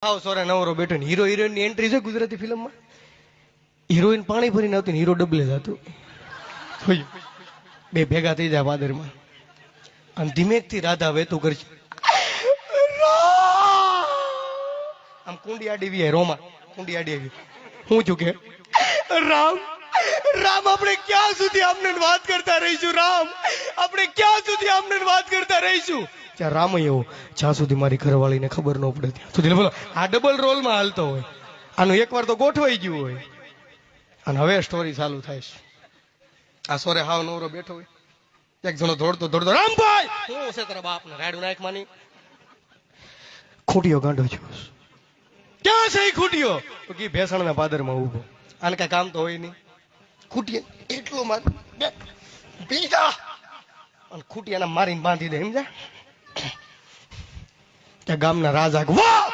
હાવ સોરે નવરો બેઠો ને હીરો હિરોઈન ની એન્ટ્રી છે ગુજરાતી ફિલ્મમાં. હિરોઈન પાણી ભરીને આવતી ને હીરો ડબલે જતું. બે ભેગા થઈ જાય પાદરમાં અને ધીમેકથી રાધા વેતું કરશે. આમ કુંડી આડી વી રોમા કુંડી આડી આવી. હું છું કે રામ રામ આપણે ક્યાં સુધી આમને વાત કરતા રહીશું? રામ આપણે ક્યાં સુધી આમને વાત કરતા રહીશું? ત્યાં રામ એવો જ્યાં સુધી મારી ઘરવાળીને ખબર ન પડે ત્યાં સુધી. બોલો આ ડબલ રોલમાં હાલતો હોય. આનું એકવાર તો ગોઠવાઈ ગયું હોય અને હવે સ્ટોરી ચાલુ થાય છે. આ સોરે હાવ નવરો બેઠો હોય, એક જણો દોડતો દોડતો રામભાઈ હું છે તારા બાપને રાડું નાખ માની. ખૂટીયો ગાંડો છું. ક્યાં છે ખૂટીયો? તો કે ભેસણના પાદરમાં ઊભો. આને કઈ કામ તો હોય નહીં. ખૂટીએ એટલો માર બીજા અને ખૂટિયાને મારીને બાંધી દે સમજા. ત્યાં ગામના રાજા વાહ